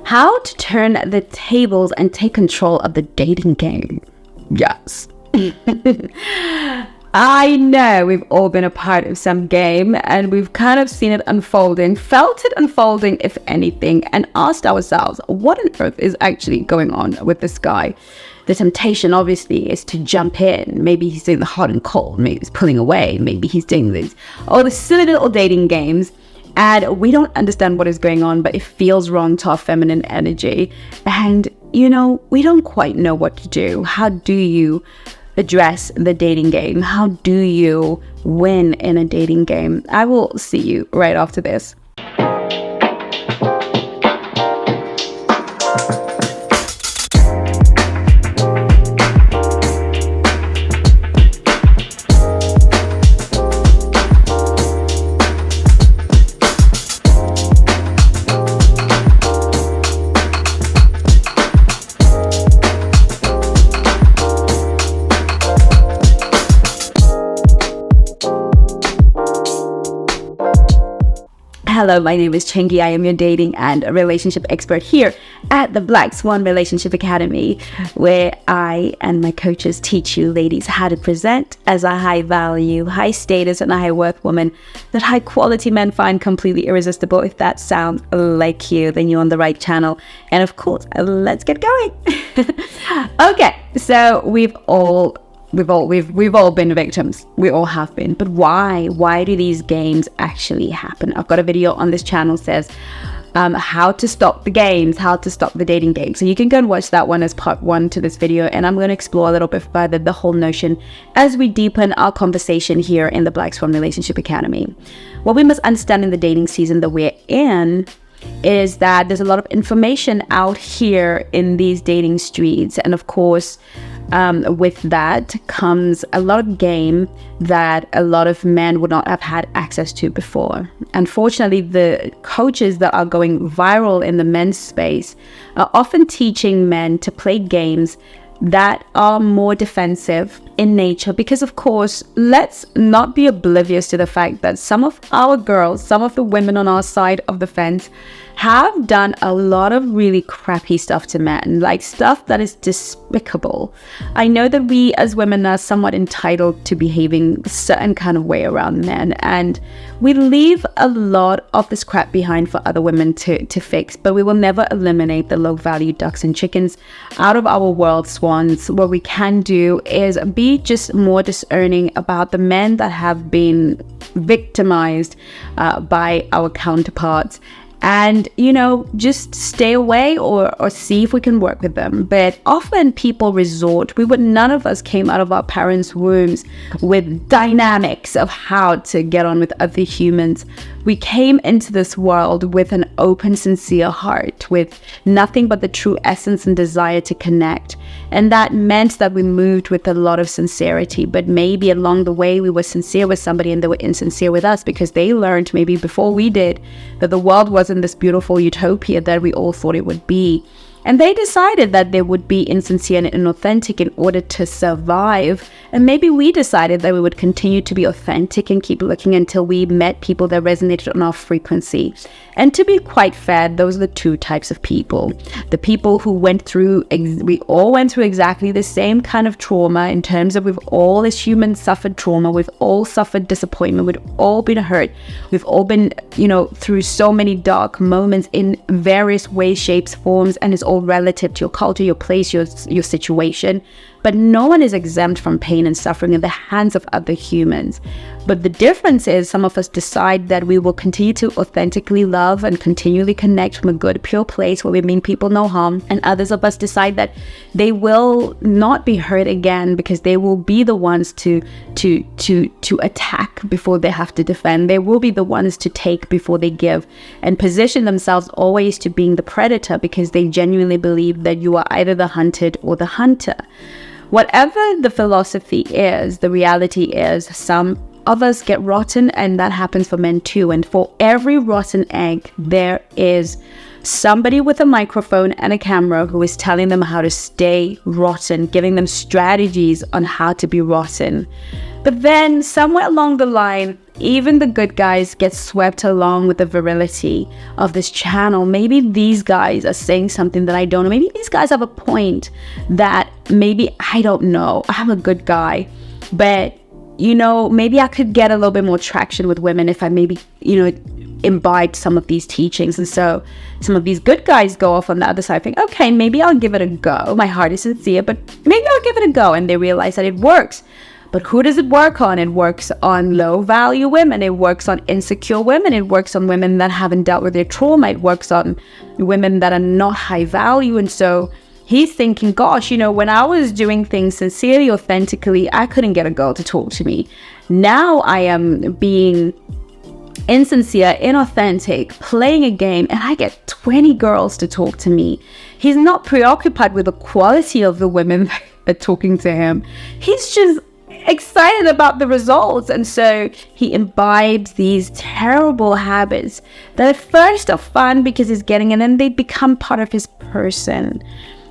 how to turn the tables and take control of the dating game. Yes. I know we've all been a part of some game, and we've kind of seen it unfolding, felt it unfolding, if anything, and asked ourselves, what on earth is actually going on with this guy? The temptation, obviously, is to jump in. Maybe he's doing the hot and cold. Maybe he's pulling away. Maybe he's doing all the silly little dating games. And we don't understand what is going on, but it feels wrong to our feminine energy. And, we don't quite know what to do. How do you address the dating game? How do you win in a dating game? I will see you right after this. Hello, my name is Chengi. I am your dating and relationship expert here at the Black Swan Relationship Academy, where I and my coaches teach you ladies how to present as a high value, high status, and a high worth woman that high quality men find completely irresistible. If that sounds like you, then you're on the right channel. And of course, let's get going. Okay, so we've all been victims. We all have been. But why? Why do these games actually happen? I've got a video on this channel says how to stop the games, how to stop the dating game. So you can go and watch that one as part 1 to this video. And I'm going to explore a little bit further the whole notion as we deepen our conversation here in the Black Swan Relationship Academy. What we must understand in the dating season that we're in is that there's a lot of information out here in these dating streets. And of course, with that comes a lot of game that a lot of men would not have had access to before. Unfortunately, the coaches that are going viral in the men's space are often teaching men to play games that are more defensive in nature, because of course, let's not be oblivious to the fact that some of our girls, some of the women on our side of the fence have done a lot of really crappy stuff to men, like stuff that is despicable. I know that we as women are somewhat entitled to behaving a certain kind of way around men, and we leave a lot of this crap behind for other women to fix, but we will never eliminate the low value ducks and chickens out of our world, swans. What we can do is be just more discerning about the men that have been victimized by our counterparts, and just stay away or see if we can work with them. But often people none of us came out of our parents' wombs with dynamics of how to get on with other humans. We came into this world with an open, sincere heart, with nothing but the true essence and desire to connect. And that meant that we moved with a lot of sincerity, but maybe along the way we were sincere with somebody and they were insincere with us, because they learned maybe before we did that the world wasn't this beautiful utopia that we all thought it would be. And they decided that they would be insincere and inauthentic in order to survive. And maybe we decided that we would continue to be authentic and keep looking until we met people that resonated on our frequency. And to be quite fair, those are the two types of people. The people who we all went through exactly the same kind of trauma, in terms of we've all as humans suffered trauma, we've all suffered disappointment, we've all been hurt, we've all been, through so many dark moments in various ways, shapes, forms, and it's all relative to your culture, your place, your situation. But no one is exempt from pain and suffering in the hands of other humans. But the difference is some of us decide that we will continue to authentically love and continually connect from a good, pure place where we mean people no harm. And others of us decide that they will not be hurt again, because they will be the ones to attack before they have to defend. They will be the ones to take before they give, and position themselves always to being the predator, because they genuinely believe that you are either the hunted or the hunter. Whatever the philosophy is, the reality is some of us get rotten, and that happens for men too. And for every rotten egg, there is somebody with a microphone and a camera who is telling them how to stay rotten, giving them strategies on how to be rotten. But then somewhere along the line, even the good guys get swept along with the virility of this channel. Maybe these guys are saying something that I don't know. Maybe these guys have a point that maybe I don't know. I'm a good guy, but maybe I could get a little bit more traction with women if I maybe, imbibe some of these teachings. And so some of these good guys go off on the other side, think, okay, maybe I'll give it a go. My heart is sincere, but maybe I'll give it a go. And they realize that it works. But who does it work on? It works on low value women. It works on insecure women. It works on women that haven't dealt with their trauma. It works on women that are not high value. And so he's thinking, gosh, when I was doing things sincerely, authentically, I couldn't get a girl to talk to me. Now I am being insincere, inauthentic, playing a game, and I get 20 girls to talk to me. He's not preoccupied with the quality of the women that are talking to him. He's just excited about the results. And so he imbibes these terrible habits that at first are fun because he's getting it, and then they become part of his person.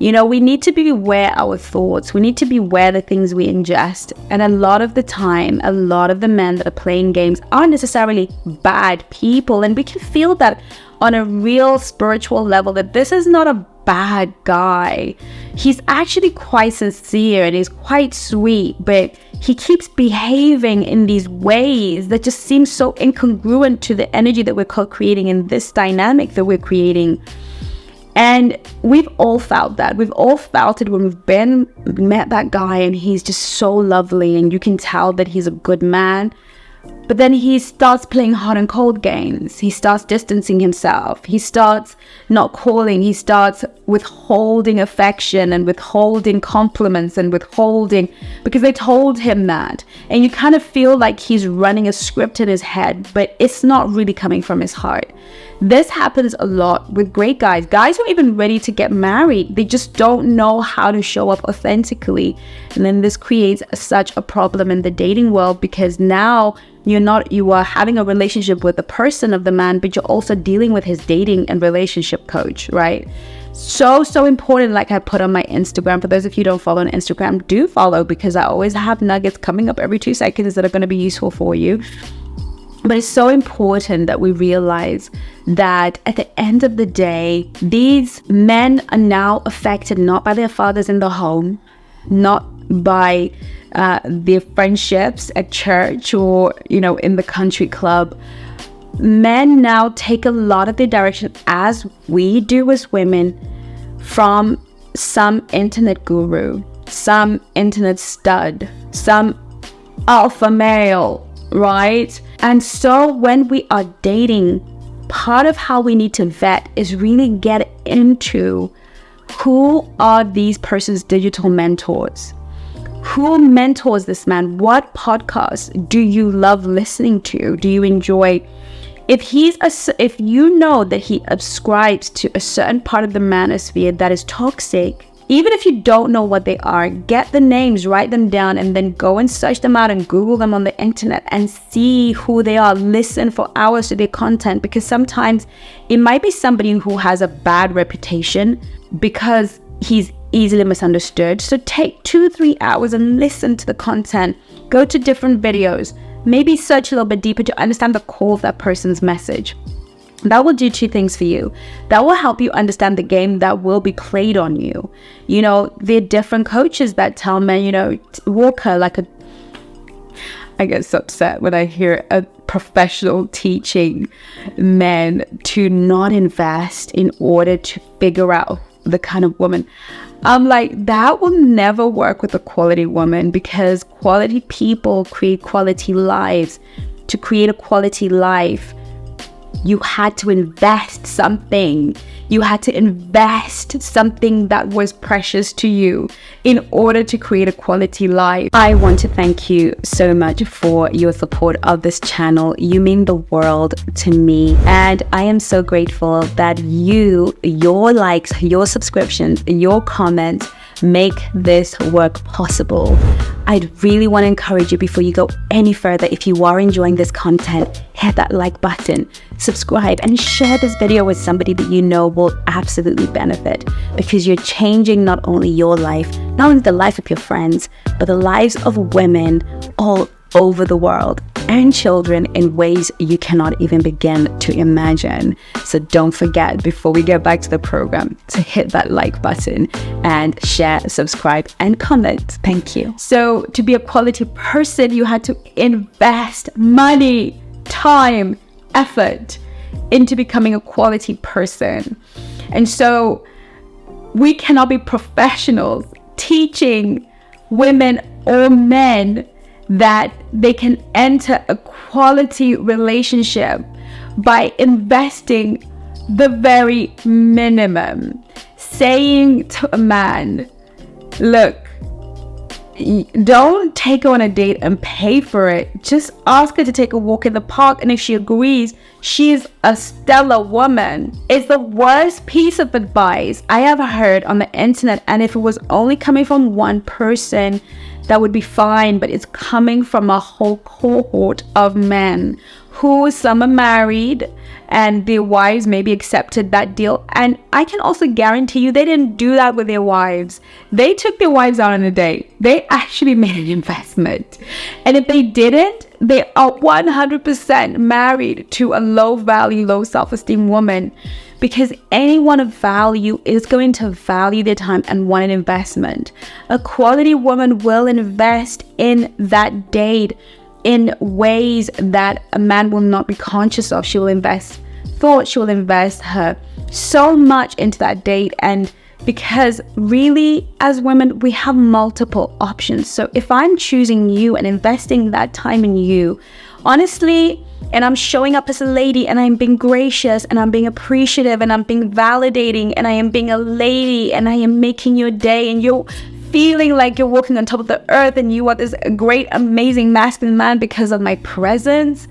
We need to be aware of our thoughts. We need to be aware of the things we ingest. And a lot of the time, a lot of the men that are playing games aren't necessarily bad people. And we can feel that on a real spiritual level, that this is not a bad guy. He's actually quite sincere and he's quite sweet, but he keeps behaving in these ways that just seem so incongruent to the energy that we're co-creating in this dynamic that we're creating. And we've all felt that. We've all felt it when we've met that guy and he's just so lovely and you can tell that he's a good man. But then he starts playing hot and cold games. He starts distancing himself. He starts not calling. He starts withholding affection and withholding compliments and withholding because they told him that. And you kind of feel like he's running a script in his head, but it's not really coming from his heart. This happens a lot with great guys. Guys who are even ready to get married. They just don't know how to show up authentically. And then this creates such a problem in the dating world because now you are having a relationship with the person of the man, but you're also dealing with his dating and relationship coach, right? So important. Like I put on my Instagram, for those of you who don't follow on Instagram, do follow, because I always have nuggets coming up every 2 seconds that are going to be useful for you. But it's so important that we realize that at the end of the day, these men are now affected not by their fathers in the home, not by their friendships at church or, in the country club. Men now take a lot of their direction, as we do as women, from some internet guru, some internet stud, some alpha male, right? And so when we are dating, part of how we need to vet is really get into who are these person's digital mentors. Who mentors this man? What podcasts do you love listening to? Do you enjoy? If you know that he ascribes to a certain part of the manosphere that is toxic, even if you don't know what they are, get the names, write them down, and then go and search them out and Google them on the internet and see who they are. Listen for hours to their content, because sometimes it might be somebody who has a bad reputation because he's easily misunderstood. So take 2-3 hours and listen to the content. Go to different videos. Maybe search a little bit deeper to understand the core of that person's message. That will do 2 things for you. That will help you understand the game that will be played on you. There are different coaches that tell men, Walker, I get so upset when I hear a professional teaching men to not invest in order to figure out the kind of woman. I'm like, that will never work with a quality woman, because quality people create quality lives. To create a quality life, you had to invest something. You had to invest something that was precious to you in order to create a quality life. I want to thank you so much for your support of this channel. You mean the world to me. And I am so grateful that your likes, your subscriptions, your comments make this work possible. I'd really want to encourage you, before you go any further, if you are enjoying this content, hit that like button, subscribe, and share this video with somebody that you know will absolutely benefit, because you're changing not only your life, not only the life of your friends, but the lives of women all over the world and children in ways you cannot even begin to imagine. So don't forget, before we get back to the program, to hit that like button and share, subscribe, and comment. Thank you. So to be a quality person, you had to invest money, time, effort into becoming a quality person. And so we cannot be professionals teaching women or men that they can enter a quality relationship by investing the very minimum. Saying to a man, look, don't take her on a date and pay for it. Just ask her to take a walk in the park, and if she agrees, she's a stellar woman. It's the worst piece of advice I ever heard on the internet, and if it was only coming from one person, that would be fine, but it's coming from a whole cohort of men who, some are married and their wives maybe accepted that deal. And I can also guarantee you they didn't do that with their wives. They took their wives out on a date. They actually made an investment. And if they didn't, they are 100% married to a low value, low self-esteem woman, because anyone of value is going to value their time and want an investment. A quality woman will invest in that date in ways that a man will not be conscious of. She will invest thought, she will invest her so much into that date. And because really, as women, we have multiple options. So if I'm choosing you and investing that time in you, honestly, and I'm showing up as a lady, and I'm being gracious, and I'm being appreciative, and I'm being validating, and I am being a lady, and I am making your day, and you're feeling like you're walking on top of the earth, and you are this great, amazing masculine man because of my presence,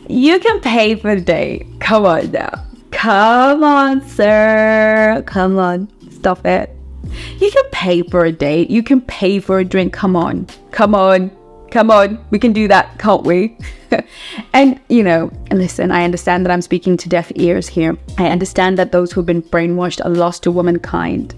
you can pay for the day. Come on now. Come on, sir. Come on. Stop it. You can pay for a date. You can pay for a drink. Come on. Come on. Come on, we can do that, can't we? And, listen, I understand that I'm speaking to deaf ears here. I understand that those who've been brainwashed are lost to womankind.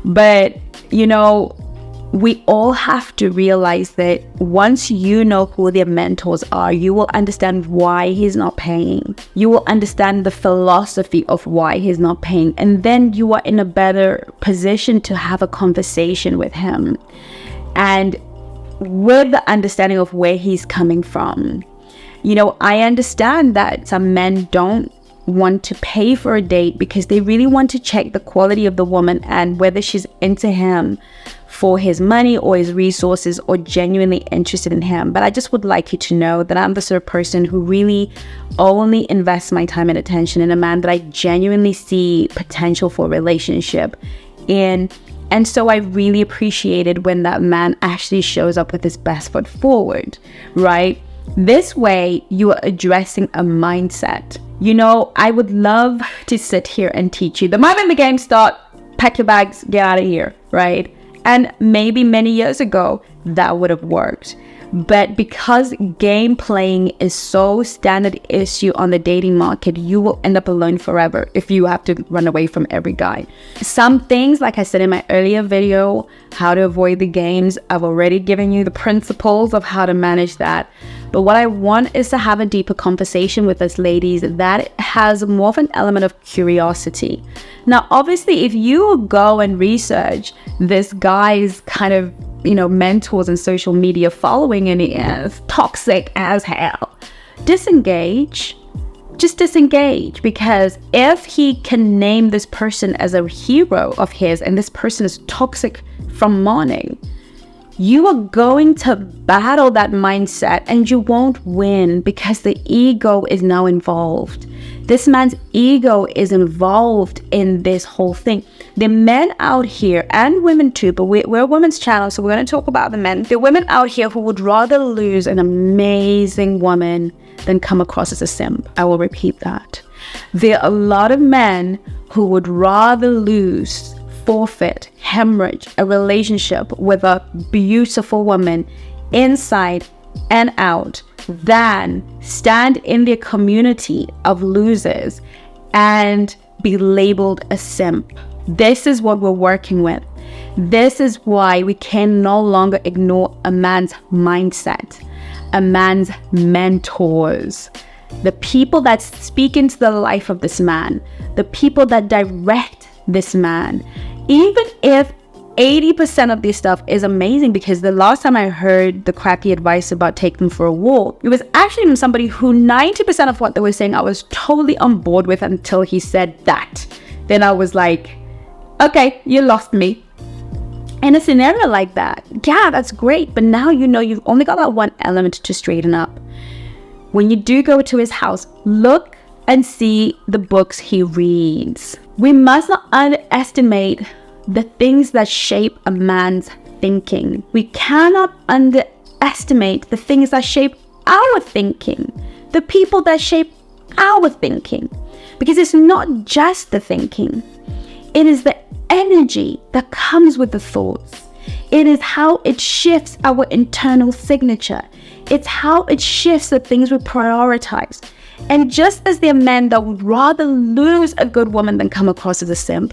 But, we all have to realize that once you know who their mentors are, you will understand why he's not paying. You will understand the philosophy of why he's not paying. And then you are in a better position to have a conversation with him. And with the understanding of where he's coming from. I understand that some men don't want to pay for a date because they really want to check the quality of the woman and whether she's into him for his money or his resources or genuinely interested in him. But I just would like you to know that I'm the sort of person who really only invests my time and attention in a man that I genuinely see potential for a relationship in. And so I really appreciated when that man actually shows up with his best foot forward, right? This way, you are addressing a mindset. I would love to sit here and teach you. The moment the game starts, pack your bags, get out of here, right? And maybe many years ago, that would have worked. But because game playing is so standard issue on the dating market, you will end up alone forever if you have to run away from every guy. Some things, like I said in my earlier video, how to avoid the games, I've already given you the principles of how to manage that. But what I want is to have a deeper conversation with us ladies that has more of an element of curiosity. Now, obviously, if you go and research this guy's kind of mentors and social media following, and he is toxic as hell, disengage. Just disengage, because if he can name this person as a hero of his and this person is toxic from morning, you are going to battle that mindset and you won't win because the ego is now involved. This man's ego is involved in this whole thing. The men out here, and women too, but we're a women's channel, so we're going to talk about the men. The women out here who would rather lose an amazing woman than come across as a simp. I will repeat that. There are a lot of men who would rather lose forfeit, hemorrhage a relationship with a beautiful woman inside and out than stand in the community of losers and be labeled a simp. This is what we're working with. This is why we can no longer ignore a man's mindset, a man's mentors, the people that speak into the life of this man, the people that direct this man. Even if 80% of this stuff is amazing, because the last time I heard the crappy advice about take them for a walk, it was actually from somebody who 90% of what they were saying I was totally on board with until he said that. Then I was like, okay, you lost me. In a scenario like that, yeah, that's great, but now you know you've only got that one element to straighten up. When you do go to his house, look and see the books he reads. We must not underestimate the things that shape a man's thinking. We cannot underestimate the things that shape our thinking, the people that shape our thinking, because it's not just the thinking. It is the energy that comes with the thoughts. It is how it shifts our internal signature. It's how it shifts the things we prioritize. And just as there are men that would rather lose a good woman than come across as a simp,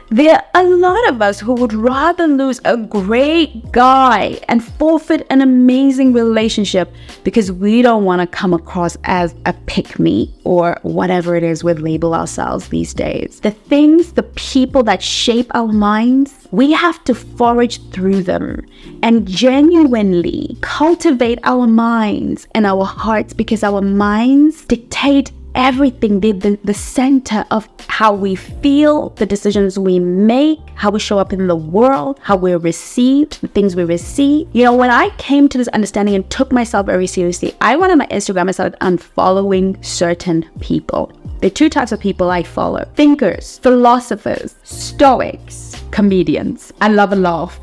there are a lot of us who would rather lose a great guy and forfeit an amazing relationship because we don't want to come across as a pick-me or whatever it is we label ourselves these days. The things, the people that shape our minds, we have to forage through them and genuinely cultivate our minds and our hearts, because our minds dictate everything, the center of how we feel, the decisions we make, how we show up in the world, how we're received, the things we receive. You know, when I came to this understanding and took myself very seriously, I went on my Instagram and started unfollowing certain people. There are two types of people I follow: thinkers, philosophers, stoics, comedians. I love a laugh.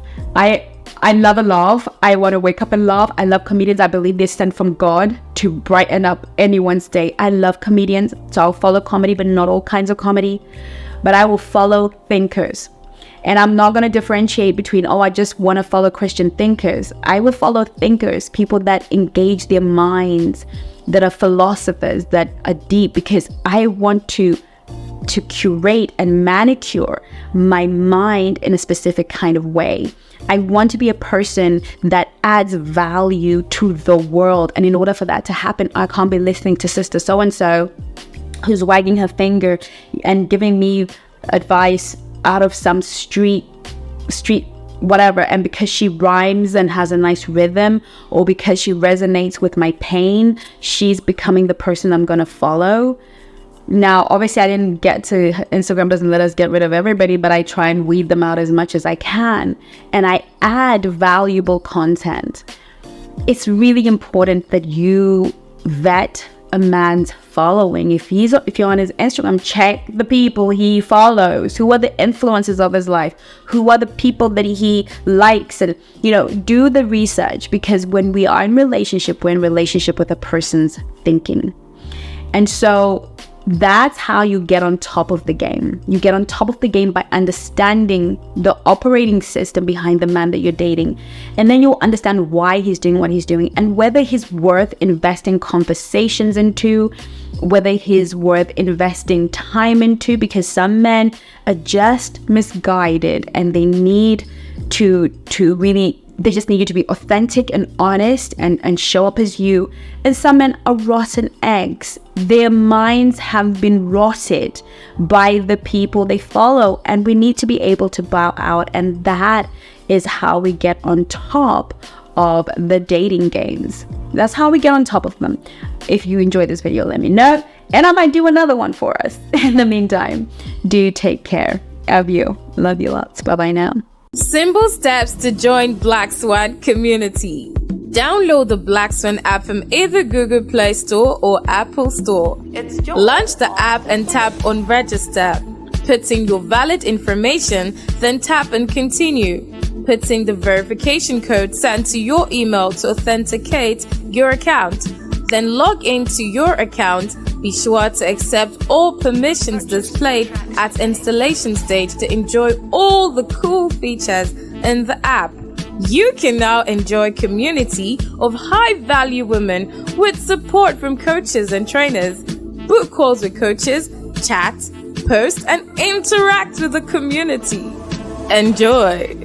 I love a laugh. I want to wake up and laugh. I love comedians. I believe they're sent from God to brighten up anyone's day. I love comedians, so I'll follow comedy, but not all kinds of comedy. But I will follow thinkers. And I'm not going to differentiate between, I just want to follow Christian thinkers. I will follow thinkers, people that engage their minds, that are philosophers, that are deep, because I want to curate and manicure my mind in a specific kind of way. I want to be a person that adds value to the world. And in order for that to happen, I can't be listening to sister so-and-so who's wagging her finger and giving me advice out of some street whatever, and because she rhymes and has a nice rhythm, or because she resonates with my pain, she's becoming the person I'm going to follow. Now, obviously, I didn't get to, Instagram doesn't let us get rid of everybody, but I try and weed them out as much as I can. And I add valuable content. It's really important that you vet a man's following. If you're on his Instagram, check the people he follows. Who are the influences of his life? Who are the people that he likes? And, do the research, because when we are in relationship, we're in relationship with a person's thinking. And so that's how you get on top of the game. You get on top of the game by understanding the operating system behind the man that you're dating. And then you'll understand why he's doing what he's doing, and whether he's worth investing conversations into, whether he's worth investing time into, because some men are just misguided and they need to really, they just need you to be authentic and honest and show up as you. And some men are rotten eggs. Their minds have been rotted by the people they follow, and we need to be able to bow out. And that is how we get on top of the dating games. That's how we get on top of them. If you enjoyed this video, let me know, and I might do another one for us. In the meantime, do take care of you. Love you lots. Bye-bye now. Simple steps to join Black Swan community. Download the Black Swan app from either Google Play Store or Apple Store. Launch the app and tap on register. Put in your valid information, then tap and continue. Put in the verification code sent to your email to authenticate your account. Then log into your account. Be sure to accept all permissions displayed at installation stage to enjoy all the cool features in the app. You can now enjoy community of high-value women with support from coaches and trainers. Book calls with coaches, chat, post, and interact with the community. Enjoy!